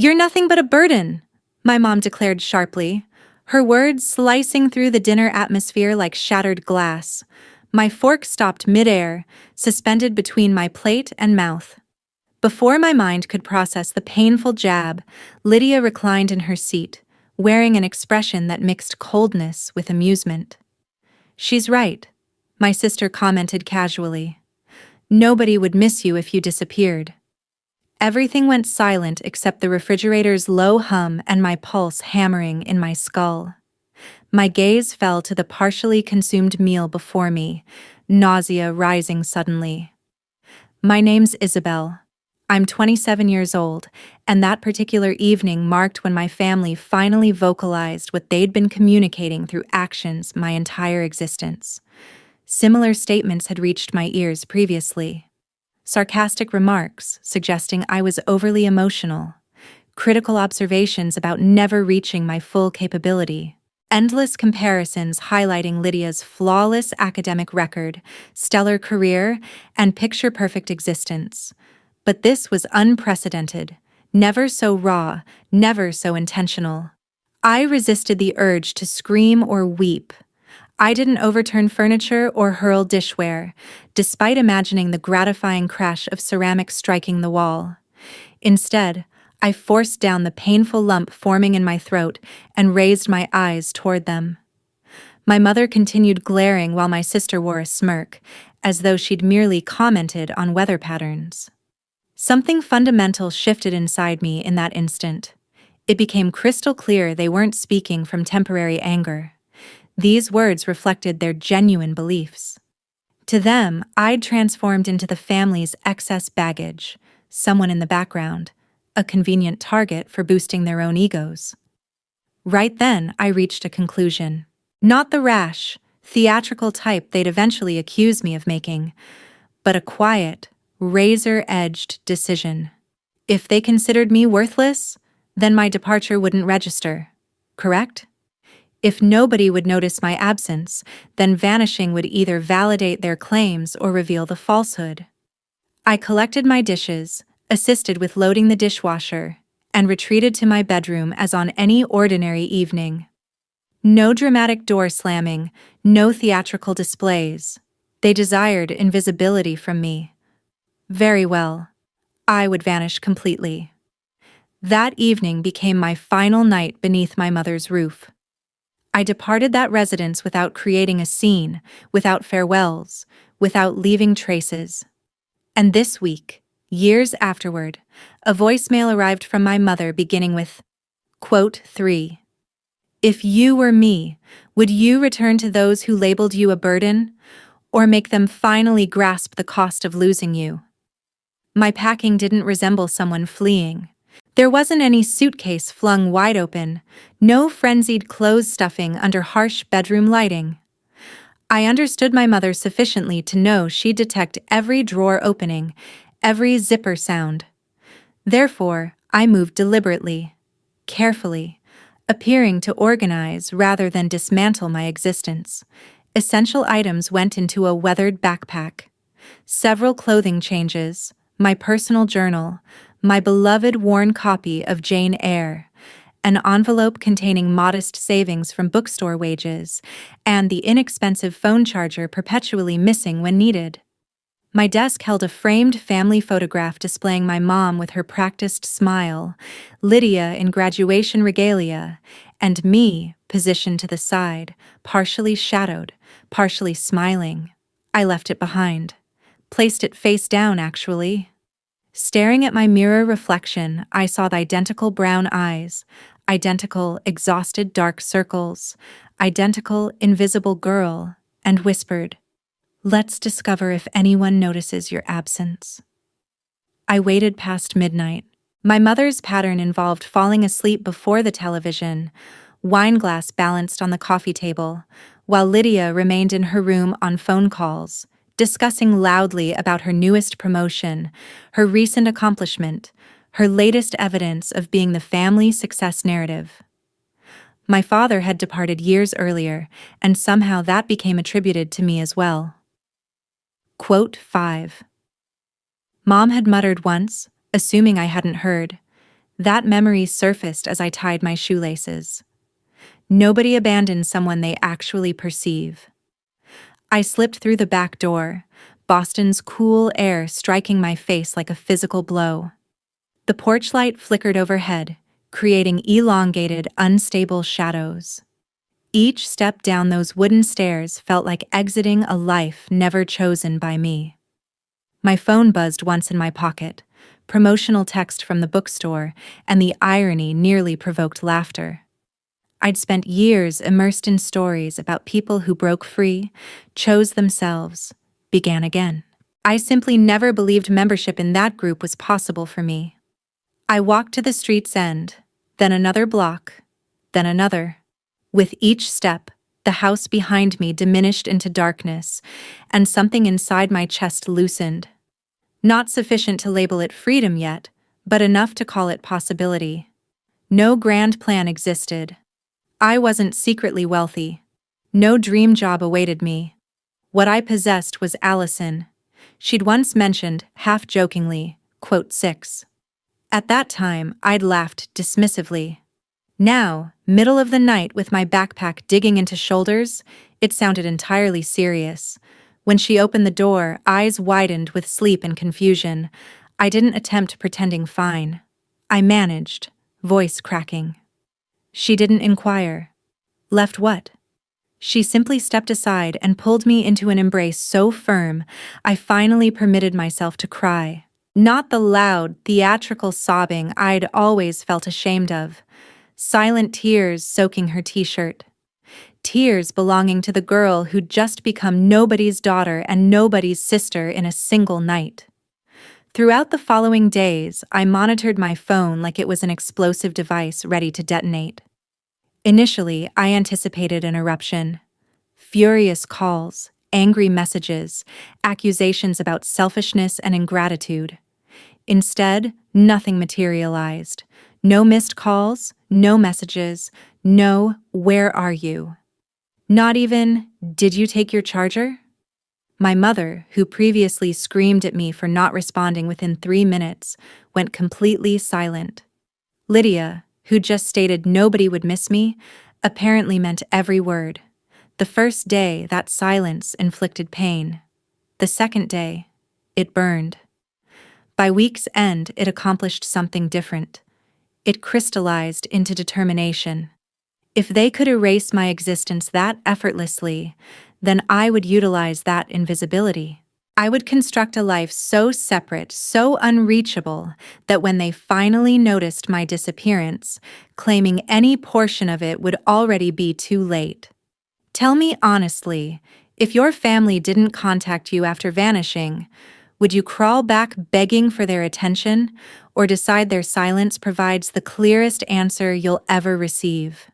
"You're nothing but a burden," my mom declared sharply, her words slicing through the dinner atmosphere like shattered glass. My fork stopped midair, suspended between my plate and mouth. Before my mind could process the painful jab, Lydia reclined in her seat, wearing an expression that mixed coldness with amusement. "She's right," my sister commented casually. "Nobody would miss you if you disappeared." Everything went silent except the refrigerator's low hum and my pulse hammering in my skull. My gaze fell to the partially consumed meal before me, nausea rising suddenly. "My name's Isabel. I'm 27 years old, and that particular evening marked when my family finally vocalized what they'd been communicating through actions my entire existence. Similar statements had reached my ears previously. Sarcastic remarks suggesting I was overly emotional, critical observations about never reaching my full capability, endless comparisons highlighting Lydia's flawless academic record, stellar career, and picture-perfect existence. But this was unprecedented, never so raw, never so intentional. I resisted the urge to scream or weep. I didn't overturn furniture or hurl dishware, despite imagining the gratifying crash of ceramic striking the wall. Instead, I forced down the painful lump forming in my throat and raised my eyes toward them. My mother continued glaring while my sister wore a smirk, as though she'd merely commented on weather patterns. Something fundamental shifted inside me in that instant. It became crystal clear they weren't speaking from temporary anger. These words reflected their genuine beliefs. To them, I'd transformed into the family's excess baggage, someone in the background, a convenient target for boosting their own egos. Right then, I reached a conclusion. Not the rash, theatrical type they'd eventually accuse me of making, but a quiet, razor-edged decision. If they considered me worthless, then my departure wouldn't register, correct? If nobody would notice my absence, then vanishing would either validate their claims or reveal the falsehood. I collected my dishes, assisted with loading the dishwasher, and retreated to my bedroom as on any ordinary evening. No dramatic door slamming, no theatrical displays. They desired invisibility from me. Very well. I would vanish completely. That evening became my final night beneath my mother's roof. I departed that residence without creating a scene, without farewells, without leaving traces. And this week, years afterward, a voicemail arrived from my mother beginning with, quote 3. "If you were me, would you return to those who labeled you a burden, or make them finally grasp the cost of losing you?" My packing didn't resemble someone fleeing. There wasn't any suitcase flung wide open, no frenzied clothes stuffing under harsh bedroom lighting. I understood my mother sufficiently to know she'd detect every drawer opening, every zipper sound. Therefore, I moved deliberately, carefully, appearing to organize rather than dismantle my existence. Essential items went into a weathered backpack. Several clothing changes, my personal journal, my beloved worn copy of Jane Eyre, an envelope containing modest savings from bookstore wages, and the inexpensive phone charger perpetually missing when needed. My desk held a framed family photograph displaying my mom with her practiced smile, Lydia in graduation regalia, and me positioned to the side, partially shadowed, partially smiling. I left it behind. Placed it face down, actually. Staring at my mirror reflection, I saw the identical brown eyes, identical exhausted dark circles, identical invisible girl, and whispered, "Let's discover if anyone notices your absence." I waited past midnight. My mother's pattern involved falling asleep before the television, wine glass balanced on the coffee table, while Lydia remained in her room on phone calls, discussing loudly about her newest promotion, her recent accomplishment, her latest evidence of being the family success narrative. My father had departed years earlier, and somehow that became attributed to me as well. Quote 5. Mom had muttered once, assuming I hadn't heard, That memory surfaced as I tied my shoelaces. Nobody abandons someone they actually perceive. I slipped through the back door, Boston's cool air striking my face like a physical blow. The porch light flickered overhead, creating elongated, unstable shadows. Each step down those wooden stairs felt like exiting a life never chosen by me. My phone buzzed once in my pocket, promotional text from the bookstore, and the irony nearly provoked laughter. I'd spent years immersed in stories about people who broke free, chose themselves, began again. I simply never believed membership in that group was possible for me. I walked to the street's end, then another block, then another. With each step, the house behind me diminished into darkness, and something inside my chest loosened. Not sufficient to label it freedom yet, but enough to call it possibility. No grand plan existed. I wasn't secretly wealthy. No dream job awaited me. What I possessed was Allison. She'd once mentioned, half-jokingly, quote 6. At that time, I'd laughed dismissively. Now, middle of the night with my backpack digging into shoulders, it sounded entirely serious. When she opened the door, eyes widened with sleep and confusion. I didn't attempt pretending fine. I managed, voice cracking. She didn't inquire. Left what? She simply stepped aside and pulled me into an embrace so firm, I finally permitted myself to cry. Not the loud, theatrical sobbing I'd always felt ashamed of. Silent tears soaking her t-shirt. Tears belonging to the girl who'd just become nobody's daughter and nobody's sister in a single night. Throughout the following days, I monitored my phone like it was an explosive device ready to detonate. Initially, I anticipated an eruption. Furious calls, angry messages, accusations about selfishness and ingratitude. Instead, nothing materialized. No missed calls, no messages, no "where are you?" Not even, "did you take your charger?" My mother, who previously screamed at me for not responding within 3 minutes, went completely silent. Lydia, who just stated nobody would miss me, apparently meant every word. The first day, that silence inflicted pain. The second day, it burned. By week's end, it accomplished something different. It crystallized into determination. If they could erase my existence that effortlessly, then I would utilize that invisibility. I would construct a life so separate, so unreachable, that when they finally noticed my disappearance, claiming any portion of it would already be too late. Tell me honestly, if your family didn't contact you after vanishing, would you crawl back begging for their attention, or decide their silence provides the clearest answer you'll ever receive?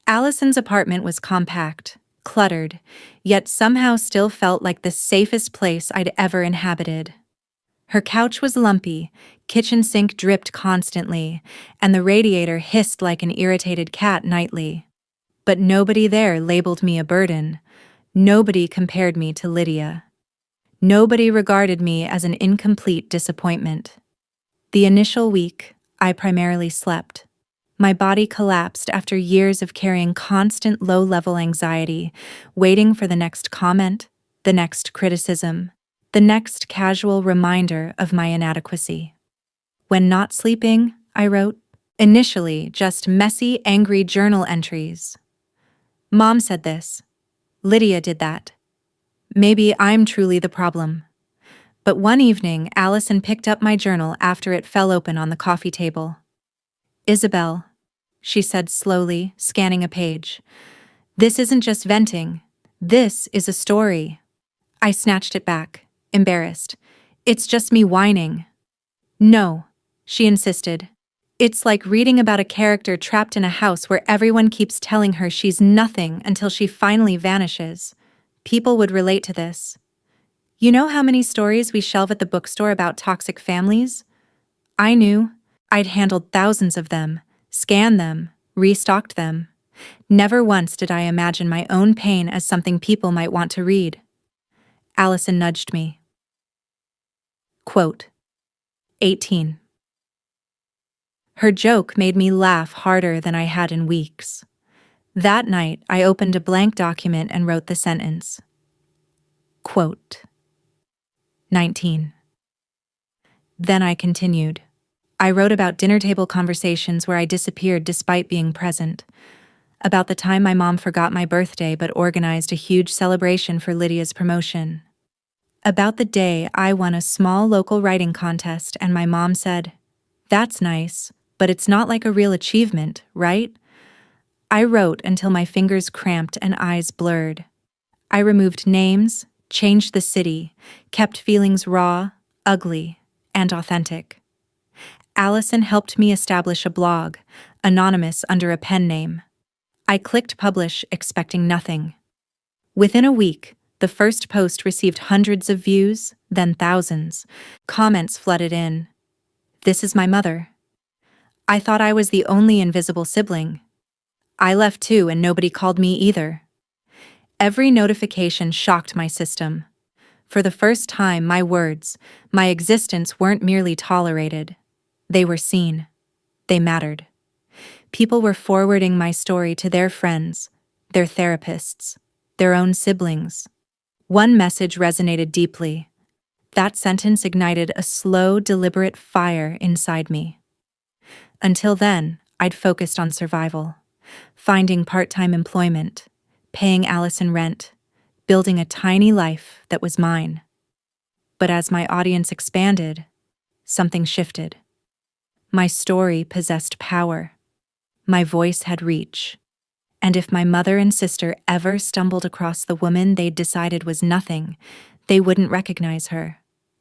Allison's apartment was compact, cluttered, yet somehow still felt like the safest place I'd ever inhabited. Her couch was lumpy, kitchen sink dripped constantly, and the radiator hissed like an irritated cat nightly. But nobody there labeled me a burden. Nobody compared me to Lydia. Nobody regarded me as an incomplete disappointment. The initial week, I primarily slept. My body collapsed after years of carrying constant low-level anxiety, waiting for the next comment, the next criticism, the next casual reminder of my inadequacy. When not sleeping, I wrote, initially just messy, angry journal entries. Mom said this. Lydia did that. Maybe I'm truly the problem. But one evening, Allison picked up my journal after it fell open on the coffee table. Isabel, she said slowly, scanning a page. This isn't just venting. This is a story. I snatched it back, embarrassed. It's just me whining. No, she insisted. It's like reading about a character trapped in a house where everyone keeps telling her she's nothing until she finally vanishes. People would relate to this. You know how many stories we shelve at the bookstore about toxic families? I knew. I'd handled thousands of them, scanned them, restocked them. Never once did I imagine my own pain as something people might want to read. Allison nudged me. Quote, 18. Her joke made me laugh harder than I had in weeks. That night, I opened a blank document and wrote the sentence. Quote. 19. Then I continued. I wrote about dinner table conversations where I disappeared despite being present. About the time my mom forgot my birthday but organized a huge celebration for Lydia's promotion. About the day I won a small local writing contest and my mom said, "That's nice, but it's not like a real achievement, right?" I wrote until my fingers cramped and eyes blurred. I removed names, changed the city, kept feelings raw, ugly, and authentic. Allison helped me establish a blog, anonymous under a pen name. I clicked publish, expecting nothing. Within a week, the first post received hundreds of views, then thousands. Comments flooded in. "This is my mother." I thought I was the only invisible sibling. I left too, and nobody called me either. Every notification shocked my system. For the first time, my words, my existence weren't merely tolerated. They were seen. They mattered. People were forwarding my story to their friends, their therapists, their own siblings. One message resonated deeply. That sentence ignited a slow, deliberate fire inside me. Until then, I'd focused on survival, finding part-time employment, paying Allison rent, building a tiny life that was mine. But as my audience expanded, something shifted. My story possessed power. My voice had reach. And if my mother and sister ever stumbled across the woman they'd decided was nothing, they wouldn't recognize her.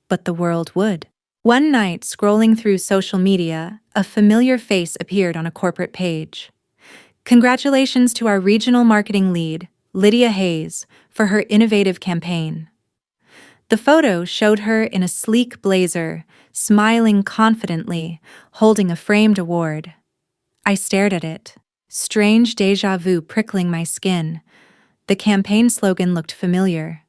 But the world would. One night, scrolling through social media, a familiar face appeared on a corporate page. "Congratulations to our regional marketing lead, Lydia Hayes, for her innovative campaign." The photo showed her in a sleek blazer, smiling confidently, holding a framed award. I stared at it, strange déjà vu prickling my skin. The campaign slogan looked familiar.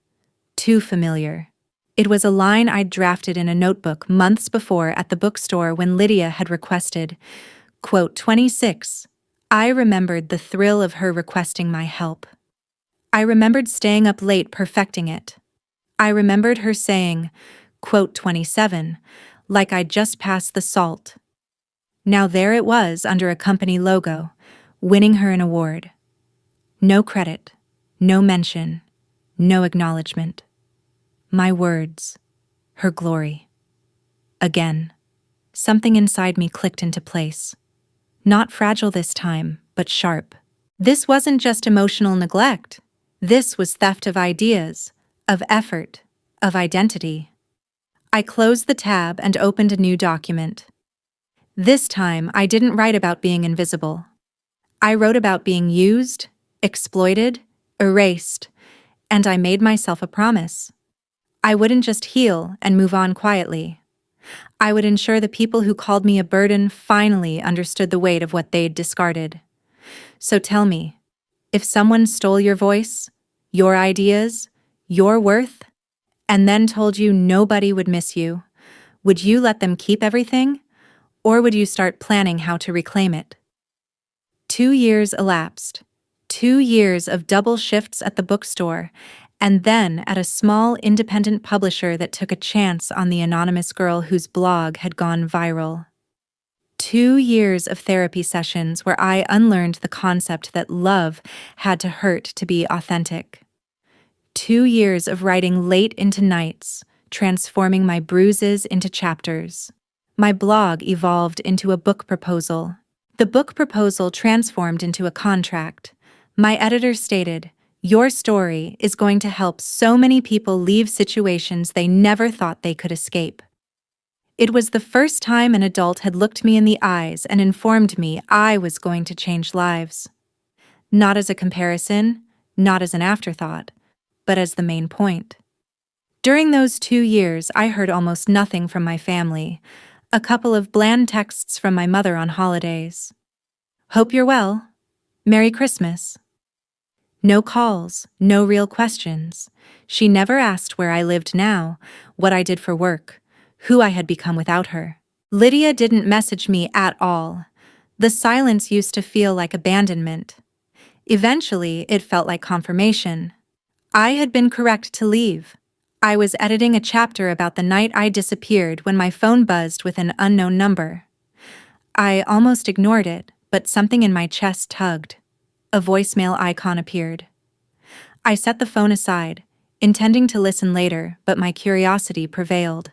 Too familiar. It was a line I'd drafted in a notebook months before at the bookstore when Lydia had requested, quote, 26. I remembered the thrill of her requesting my help. I remembered staying up late perfecting it. I remembered her saying, quote, 27, like I'd just passed the salt. Now there it was under a company logo, winning her an award. No credit, no mention, no acknowledgement. My words, her glory. Again, something inside me clicked into place. Not fragile this time, but sharp. This wasn't just emotional neglect. This was theft of ideas, of effort, of identity. I closed the tab and opened a new document. This time, I didn't write about being invisible. I wrote about being used, exploited, erased, and I made myself a promise. I wouldn't just heal and move on quietly. I would ensure the people who called me a burden finally understood the weight of what they'd discarded. So tell me, if someone stole your voice, your ideas, your worth, and then told you nobody would miss you, would you let them keep everything? Or would you start planning how to reclaim it? 2 years elapsed. 2 years of double shifts at the bookstore, and then at a small independent publisher that took a chance on the anonymous girl whose blog had gone viral. 2 years of therapy sessions where I unlearned the concept that love had to hurt to be authentic. 2 years of writing late into nights, transforming my bruises into chapters. My blog evolved into a book proposal. The book proposal transformed into a contract. My editor stated, "Your story is going to help so many people leave situations they never thought they could escape." It was the first time an adult had looked me in the eyes and informed me I was going to change lives. Not as a comparison, not as an afterthought, but as the main point. During those 2 years, I heard almost nothing from my family. A couple of bland texts from my mother on holidays. "Hope you're well. Merry Christmas." No calls, no real questions. She never asked where I lived now, what I did for work, who I had become without her. Lydia didn't message me at all. The silence used to feel like abandonment. Eventually, it felt like confirmation. I had been correct to leave. I was editing a chapter about the night I disappeared when my phone buzzed with an unknown number. I almost ignored it, but something in my chest tugged. A voicemail icon appeared. I set the phone aside, intending to listen later, but my curiosity prevailed.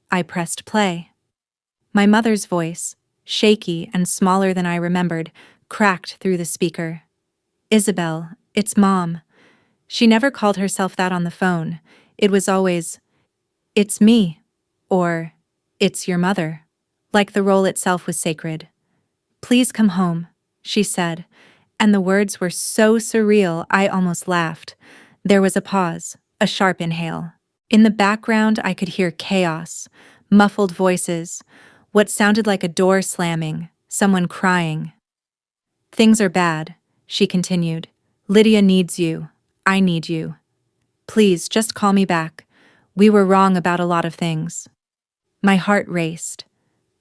I pressed play. My mother's voice, shaky and smaller than I remembered, cracked through the speaker. "Isabel, it's Mom." She never called herself that on the phone. It was always, "It's me," or "It's your mother," like the role itself was sacred. "Please come home," she said, and the words were so surreal I almost laughed. There was a pause, a sharp inhale. In the background I could hear chaos, muffled voices, what sounded like a door slamming, someone crying. "Things are bad," she continued. "Lydia needs you. I need you. Please, just call me back. We were wrong about a lot of things." My heart raced,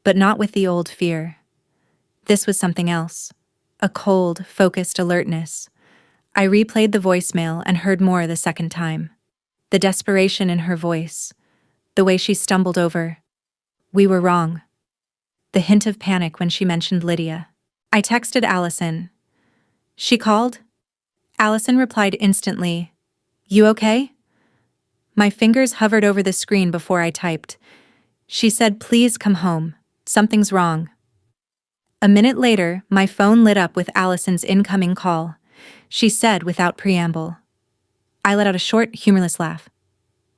but not with the old fear. This was something else. A cold, focused alertness. I replayed the voicemail and heard more the second time. The desperation in her voice. The way she stumbled over, "We were wrong." The hint of panic when she mentioned Lydia. I texted Allison. "She called?" Allison replied instantly, "You okay?" My fingers hovered over the screen before I typed. She said, "Please come home. Something's wrong." A minute later, my phone lit up with Allison's incoming call. She said without preamble. I let out a short, humorless laugh.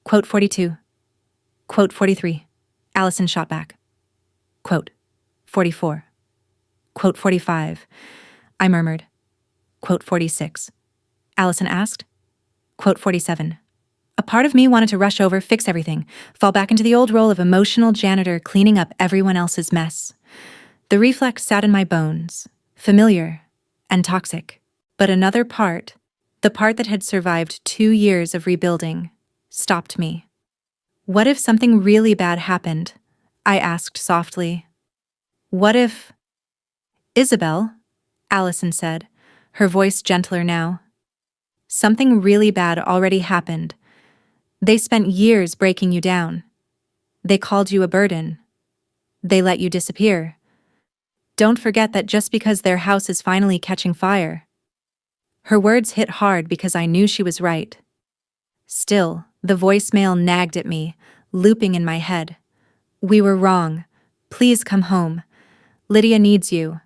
"Quote 42. Quote 43. Allison shot back. Quote 44. Quote 45. I murmured. Quote 46. Allison asked. Quote 47. A part of me wanted to rush over, fix everything, fall back into the old role of emotional janitor cleaning up everyone else's mess. The reflex sat in my bones, familiar and toxic. But another part, the part that had survived 2 years of rebuilding, stopped me. "What if something really bad happened?" I asked softly. "What if—" "Isabel," Allison said, her voice gentler now. "Something really bad already happened. They spent years breaking you down. They called you a burden. They let you disappear. Don't forget that just because their house is finally catching fire." Her words hit hard because I knew she was right. Still, the voicemail nagged at me, looping in my head. "We were wrong. Please come home. Lydia needs you."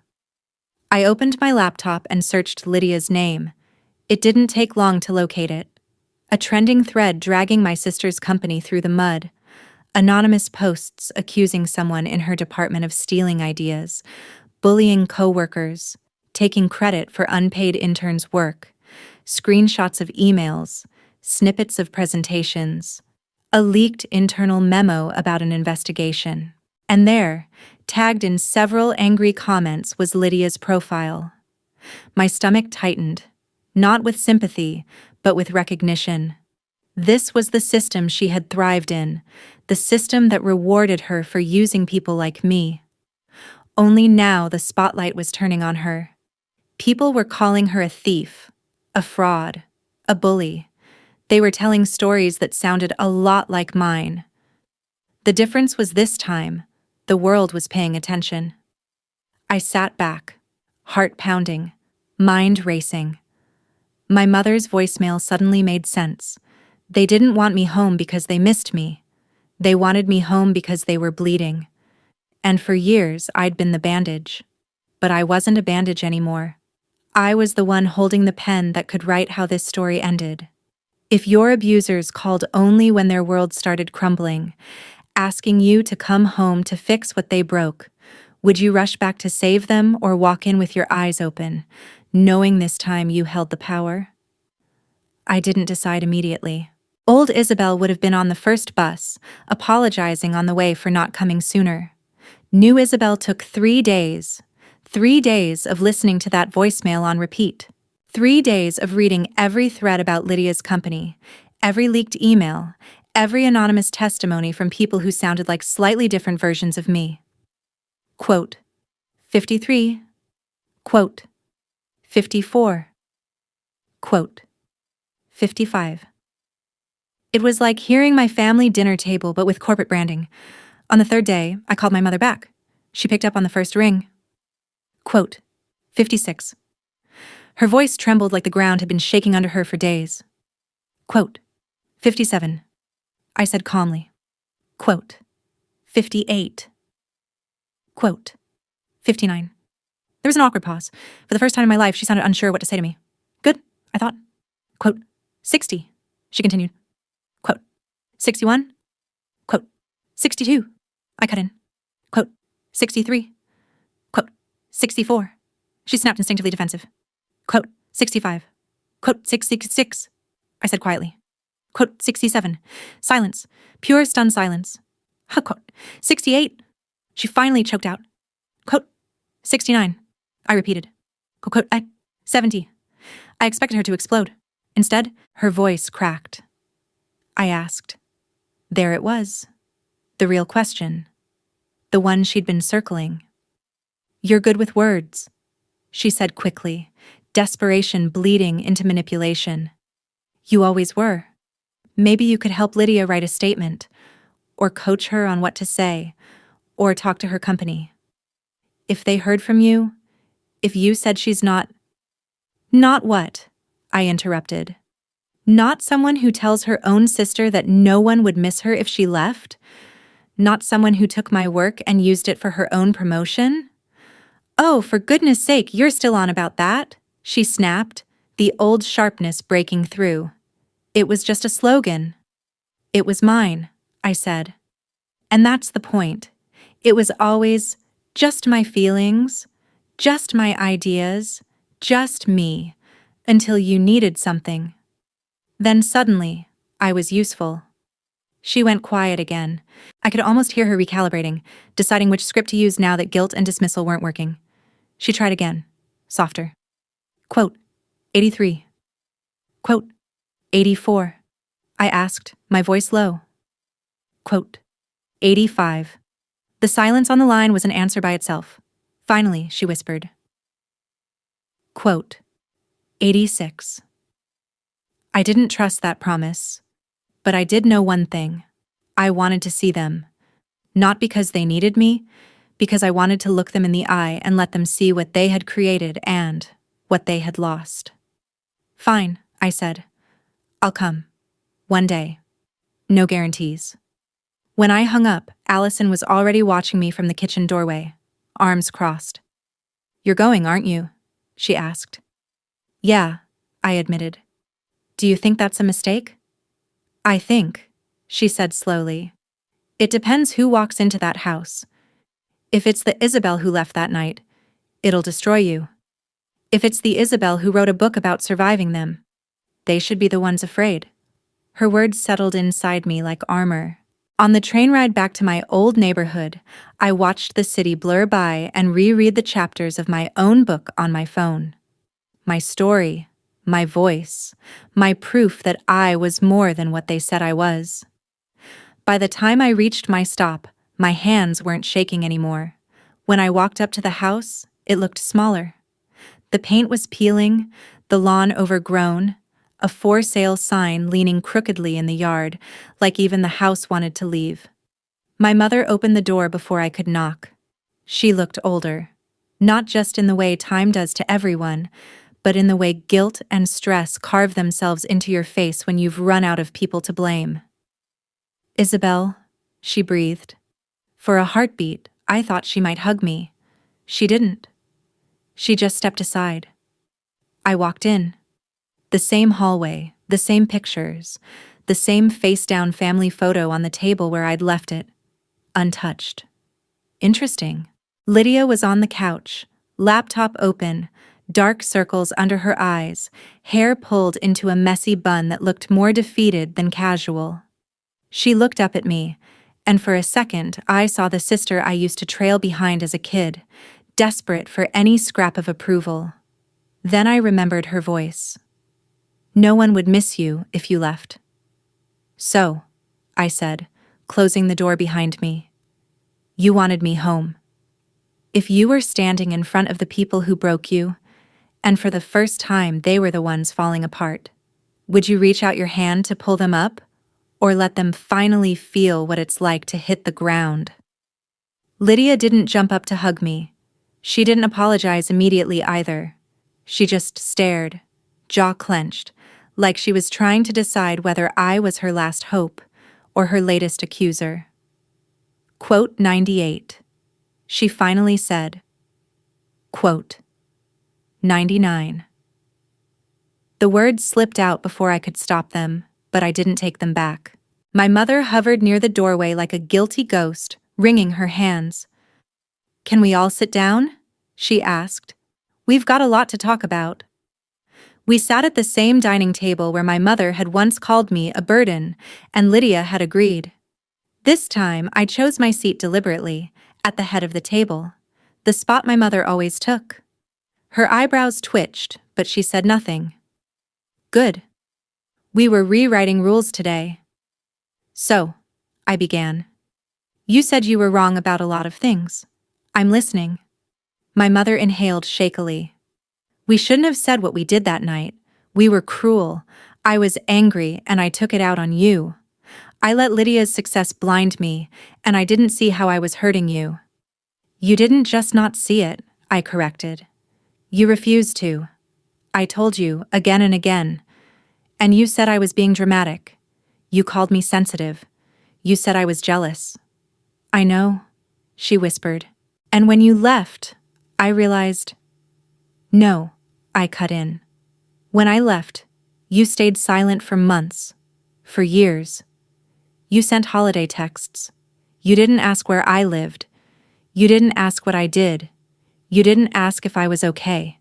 I opened my laptop and searched Lydia's name. It didn't take long to locate it. A trending thread dragging my sister's company through the mud. Anonymous posts accusing someone in her department of stealing ideas, bullying coworkers, taking credit for unpaid interns' work, screenshots of emails, snippets of presentations, a leaked internal memo about an investigation. And there, tagged in several angry comments, was Lydia's profile. My stomach tightened, not with sympathy, but with recognition. This was the system she had thrived in, the system that rewarded her for using people like me. Only now the spotlight was turning on her. People were calling her a thief, a fraud, a bully. They were telling stories that sounded a lot like mine. The difference was this time, the world was paying attention. I sat back, heart pounding, mind racing. My mother's voicemail suddenly made sense. They didn't want me home because they missed me. They wanted me home because they were bleeding. And for years, I'd been the bandage. But I wasn't a bandage anymore. I was the one holding the pen that could write how this story ended. If your abusers called only when their world started crumbling, asking you to come home to fix what they broke, would you rush back to save them or walk in with your eyes open, knowing this time you held the power? I didn't decide immediately. Old Isabel would have been on the first bus, apologizing on the way for not coming sooner. New Isabel took 3 days. 3 days of listening to that voicemail on repeat. 3 days of reading every thread about Lydia's company, every leaked email, every anonymous testimony from people who sounded like slightly different versions of me. Quote, 53. Quote, 54. Quote, 55. It was like hearing my family dinner table, but with corporate branding. On the third day, I called my mother back. She picked up on the first ring. Quote, 56. Her voice trembled like the ground had been shaking under her for days. Quote, 57. I said calmly. Quote, 58. Quote, 59. There was an awkward pause. For the first time in my life, she sounded unsure what to say to me. Good, I thought. Quote, 60. She continued. Quote, 61. Quote, 62. I cut in. Quote, 63. Quote, 64. She snapped instinctively defensive. Quote, 65. Quote, 66. I said quietly. Quote, 67. Silence. Pure stunned silence. Quote, 68. She finally choked out. Quote, 69. I repeated. Quote, 70. I expected her to explode. Instead, her voice cracked. I asked. There it was. The real question. The one she'd been circling. You're good with words, she said quickly, desperation bleeding into manipulation. You always were. Maybe you could help Lydia write a statement, or coach her on what to say, or talk to her company. If they heard from you, if you said she's not... Not what? I interrupted. Not someone who tells her own sister that no one would miss her if she left? Not someone who took my work and used it for her own promotion? Oh, for goodness sake, you're still on about that, she snapped, the old sharpness breaking through. It was just a slogan. It was mine, I said. And that's the point. It was always just my feelings, just my ideas, just me, until you needed something. Then suddenly, I was useful. She went quiet again. I could almost hear her recalibrating, deciding which script to use now that guilt and dismissal weren't working. She tried again, softer. Quote, 83. Quote, 84. I asked, my voice low. Quote, 85. The silence on the line was an answer by itself. Finally, she whispered. Quote, 86. I didn't trust that promise, but I did know one thing. I wanted to see them. Not because they needed me, because I wanted to look them in the eye and let them see what they had created and what they had lost. Fine, I said. I'll come. One day. No guarantees. When I hung up, Allison was already watching me from the kitchen doorway, arms crossed. You're going, aren't you? She asked. Yeah, I admitted. Do you think that's a mistake? I think, she said slowly. It depends who walks into that house. If it's the Isabel who left that night, it'll destroy you. If it's the Isabel who wrote a book about surviving them, they should be the ones afraid. Her words settled inside me like armor. On the train ride back to my old neighborhood, I watched the city blur by and reread the chapters of my own book on my phone. My story, my voice, my proof that I was more than what they said I was. By the time I reached my stop, my hands weren't shaking anymore. When I walked up to the house, it looked smaller. The paint was peeling, the lawn overgrown, a for sale sign leaning crookedly in the yard, like even the house wanted to leave. My mother opened the door before I could knock. She looked older, not just in the way time does to everyone, but in the way guilt and stress carve themselves into your face when you've run out of people to blame. Isabel, she breathed. For a heartbeat, I thought she might hug me. She didn't. She just stepped aside. I walked in. The same hallway, the same pictures, the same face-down family photo on the table where I'd left it, untouched. Interesting. Lydia was on the couch, laptop open, dark circles under her eyes, hair pulled into a messy bun that looked more defeated than casual. She looked up at me, and for a second I saw the sister I used to trail behind as a kid, desperate for any scrap of approval. Then I remembered her voice. No one would miss you if you left. So, I said, closing the door behind me. You wanted me home. If you were standing in front of the people who broke you, and for the first time they were the ones falling apart, would you reach out your hand to pull them up, or let them finally feel what it's like to hit the ground? Lydia didn't jump up to hug me. She didn't apologize immediately either. She just stared, jaw clenched, like she was trying to decide whether I was her last hope or her latest accuser. Quote 98. She finally said. Quote 99. The words slipped out before I could stop them, but I didn't take them back. My mother hovered near the doorway like a guilty ghost, wringing her hands. "Can we all sit down?" she asked. "We've got a lot to talk about." We sat at the same dining table where my mother had once called me a burden, and Lydia had agreed. This time, I chose my seat deliberately, at the head of the table, the spot my mother always took. Her eyebrows twitched, but she said nothing. Good. We were rewriting rules today. So, I began. You said you were wrong about a lot of things. I'm listening. My mother inhaled shakily. We shouldn't have said what we did that night. We were cruel. I was angry, and I took it out on you. I let Lydia's success blind me, and I didn't see how I was hurting you. You didn't just not see it, I corrected. You refused to. I told you, again and again. And you said I was being dramatic. You called me sensitive. You said I was jealous. I know, she whispered. And when you left, I realized. No, I cut in. When I left, you stayed silent for months, for years. You sent holiday texts. You didn't ask where I lived. You didn't ask what I did. You didn't ask if I was okay.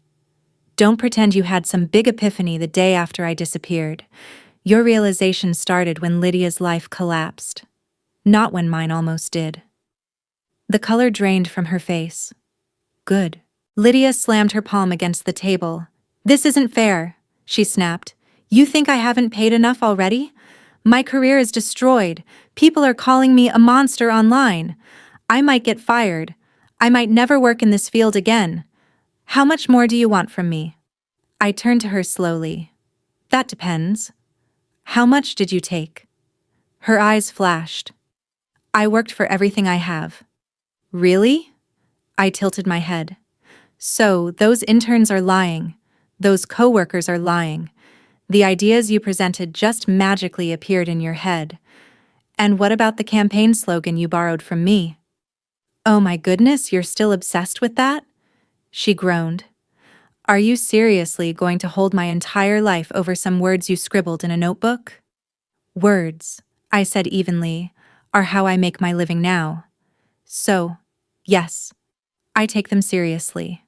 Don't pretend you had some big epiphany the day after I disappeared. Your realization started when Lydia's life collapsed, not when mine almost did. The color drained from her face. Good. Lydia slammed her palm against the table. This isn't fair, she snapped. You think I haven't paid enough already? My career is destroyed. People are calling me a monster online. I might get fired. I might never work in this field again. How much more do you want from me? I turned to her slowly. That depends. How much did you take? Her eyes flashed. I worked for everything I have. Really? I tilted my head. So, those interns are lying. Those coworkers are lying. The ideas you presented just magically appeared in your head. And what about the campaign slogan you borrowed from me? Oh my goodness, you're still obsessed with that? She groaned. Are you seriously going to hold my entire life over some words you scribbled in a notebook? Words, I said evenly, are how I make my living now. So, yes, I take them seriously.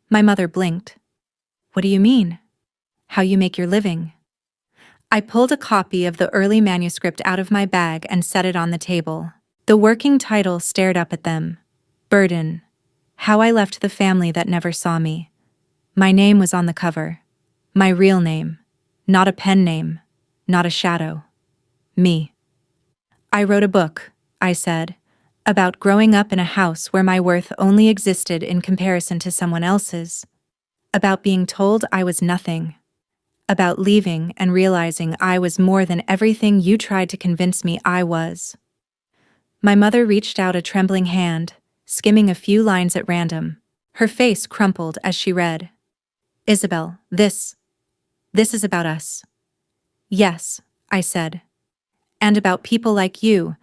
My mother blinked. What do you mean? How you make your living? I pulled a copy of the early manuscript out of my bag and set it on the table. The working title stared up at them. Burden. How I left the family that never saw me. My name was on the cover. My real name. Not a pen name. Not a shadow. Me. I wrote a book, I said, about growing up in a house where my worth only existed in comparison to someone else's. About being told I was nothing. About leaving and realizing I was more than everything you tried to convince me I was. My mother reached out a trembling hand, skimming a few lines at random. Her face crumpled as she read. Isabel, this is about us. Yes, I said. And about people like you,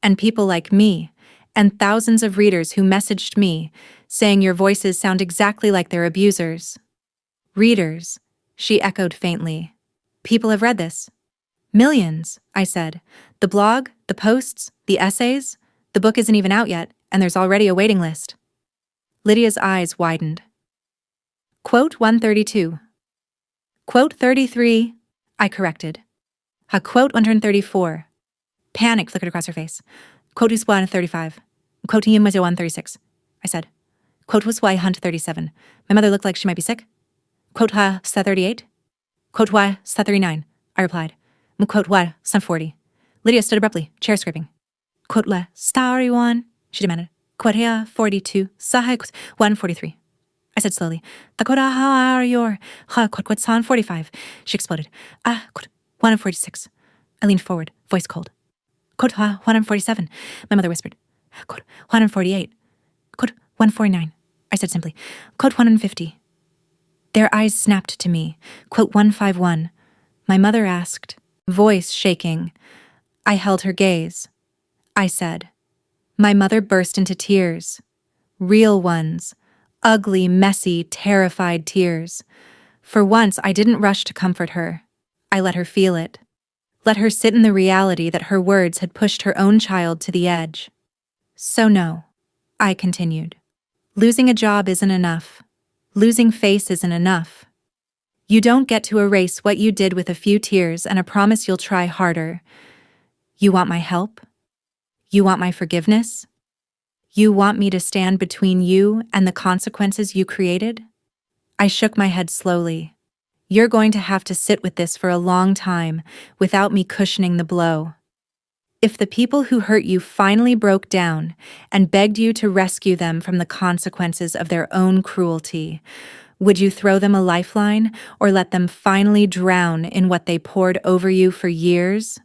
and people like me, and thousands of readers who messaged me, saying your voices sound exactly like their abusers. Readers, she echoed faintly. People have read this. Millions, I said. The blog, the posts, the essays. The book isn't even out yet, and there's already a waiting list. Lydia's eyes widened. Quote 132. Quote 33, I corrected. Quote 134. Panic flickered across her face. Quote was 135. Quote 136. I said. Quote was 137. My mother looked like she might be sick. Quote 38. Quote 39. I replied. Quote 40. Lydia stood abruptly, chair scraping. Quote starry one, she demanded. Korea 42, Sahay 143. I said slowly, Dakota, how are your 45. She exploded. 146. I leaned forward, voice cold. Code 147. My mother whispered. Code 148. Code 149. I said simply. Code 150. Their eyes snapped to me. Quote 151. My mother asked, voice shaking. I held her gaze. I said. My mother burst into tears. Real ones. Ugly, messy, terrified tears. For once, I didn't rush to comfort her. I let her feel it. Let her sit in the reality that her words had pushed her own child to the edge. So no, I continued. Losing a job isn't enough. Losing face isn't enough. You don't get to erase what you did with a few tears and a promise you'll try harder. You want my help? You want my forgiveness? You want me to stand between you and the consequences you created? I shook my head slowly. You're going to have to sit with this for a long time without me cushioning the blow. If the people who hurt you finally broke down and begged you to rescue them from the consequences of their own cruelty, would you throw them a lifeline or let them finally drown in what they poured over you for years?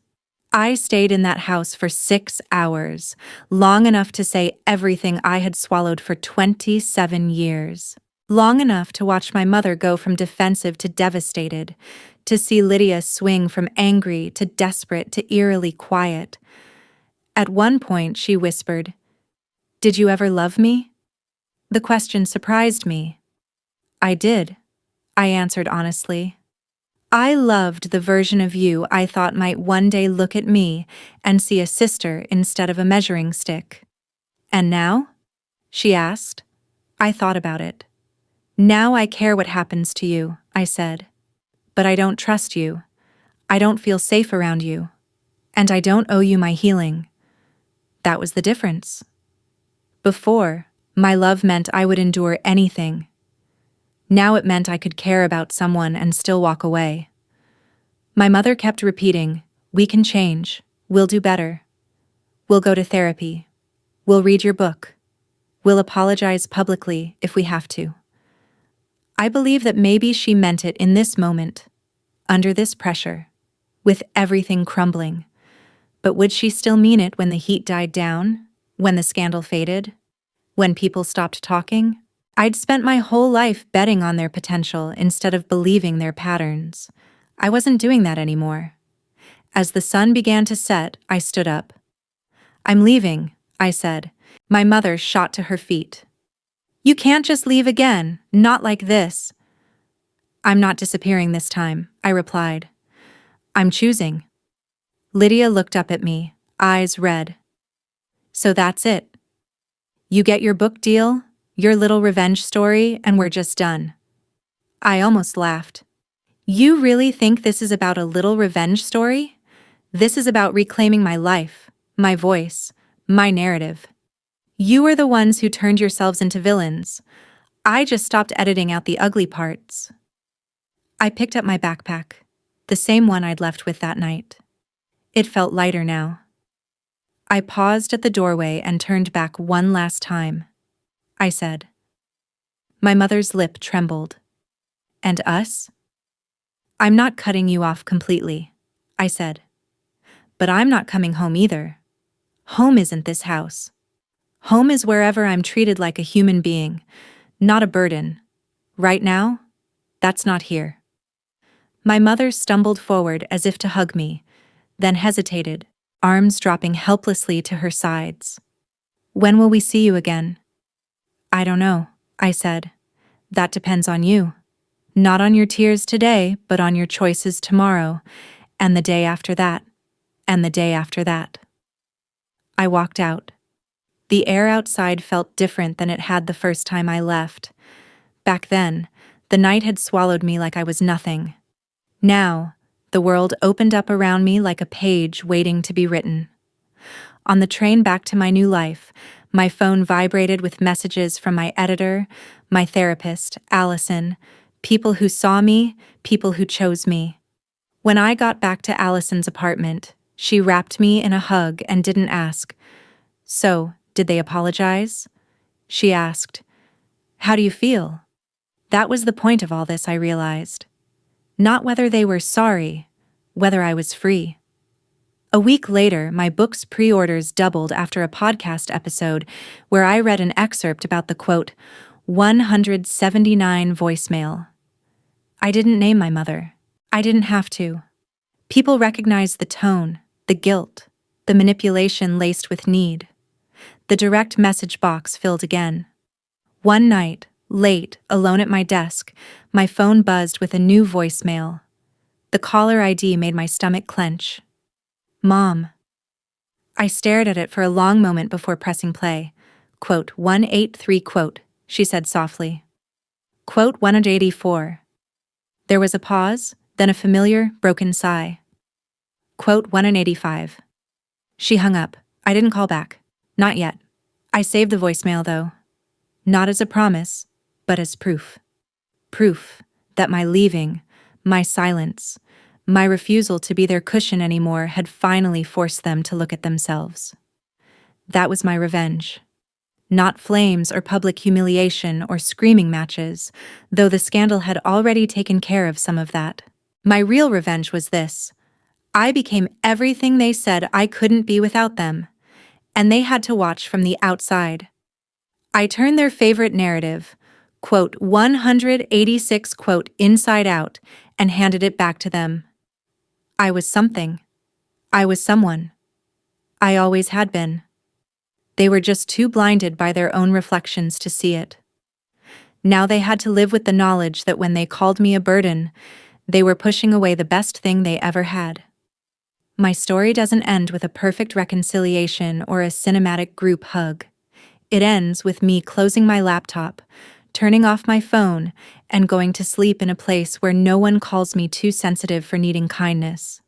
I stayed in that house for 6 hours, long enough to say everything I had swallowed for 27 years. Long enough to watch my mother go from defensive to devastated, to see Lydia swing from angry to desperate to eerily quiet. At one point, she whispered, "Did you ever love me?" The question surprised me. I did, I answered honestly. I loved the version of you I thought might one day look at me and see a sister instead of a measuring stick. And now? She asked. I thought about it. Now I care what happens to you, I said. But I don't trust you. I don't feel safe around you. And I don't owe you my healing. That was the difference. Before, my love meant I would endure anything. Now it meant I could care about someone and still walk away. My mother kept repeating, "We can change. We'll do better. We'll go to therapy. We'll read your book. We'll apologize publicly if we have to." I believe that maybe she meant it in this moment, under this pressure, with everything crumbling. But would she still mean it when the heat died down? When the scandal faded? When people stopped talking? I'd spent my whole life betting on their potential instead of believing their patterns. I wasn't doing that anymore. As the sun began to set, I stood up. "I'm leaving," I said. My mother shot to her feet. "You can't just leave again, not like this." "I'm not disappearing this time," I replied. "I'm choosing." Lydia looked up at me, eyes red. "So that's it. You get your book deal, your little revenge story, and we're just done." I almost laughed. "You really think this is about a little revenge story? This is about reclaiming my life, my voice, my narrative. You are the ones who turned yourselves into villains. I just stopped editing out the ugly parts." I picked up my backpack, the same one I'd left with that night. It felt lighter now. I paused at the doorway and turned back one last time. I said. My mother's lip trembled. "And us?" "I'm not cutting you off completely," I said. "But I'm not coming home either. Home isn't this house. Home is wherever I'm treated like a human being, not a burden. Right now, that's not here." My mother stumbled forward as if to hug me, then hesitated, arms dropping helplessly to her sides. "When will we see you again?" "I don't know," I said. "That depends on you. Not on your tears today, but on your choices tomorrow, and the day after that, and the day after that." I walked out. The air outside felt different than it had the first time I left. Back then, the night had swallowed me like I was nothing. Now, the world opened up around me like a page waiting to be written. On the train back to my new life, my phone vibrated with messages from my editor, my therapist, Allison, people who saw me, people who chose me. When I got back to Allison's apartment, she wrapped me in a hug and didn't ask, "So, Did they apologize? She asked. How do you feel? That was the point of all this, I realized. Not whether they were sorry, whether I was free. A week later, my book's pre-orders doubled after a podcast episode where I read an excerpt about the quote, 179 voicemail. I didn't name my mother. I didn't have to. People recognized the tone, the guilt, the manipulation laced with need. The direct message box filled again. One night, late, alone at my desk, my phone buzzed with a new voicemail. The caller ID made my stomach clench. Mom. I stared at it for a long moment before pressing play. Quote 183 quote, she said softly. Quote 184. There was a pause, then a familiar, broken sigh. Quote 185. She hung up. I didn't call back. Not yet. I saved the voicemail, though. Not as a promise, but as proof. Proof that my leaving, my silence, my refusal to be their cushion anymore had finally forced them to look at themselves. That was my revenge. Not flames or public humiliation or screaming matches, though the scandal had already taken care of some of that. My real revenge was this. I became everything they said I couldn't be without them, and they had to watch from the outside. I turned their favorite narrative, quote 186 quote inside out, and handed it back to them. I was something. I was someone. I always had been. They were just too blinded by their own reflections to see it. Now they had to live with the knowledge that when they called me a burden, they were pushing away the best thing they ever had. My story doesn't end with a perfect reconciliation or a cinematic group hug. It ends with me closing my laptop, turning off my phone, and going to sleep in a place where no one calls me too sensitive for needing kindness.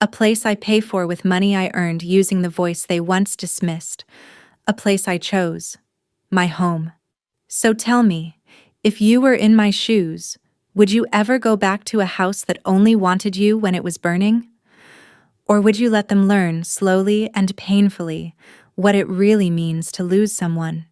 A place I pay for with money I earned using the voice they once dismissed. A place I chose. My home. So tell me, if you were in my shoes, would you ever go back to a house that only wanted you when it was burning? Or would you let them learn slowly and painfully what it really means to lose someone?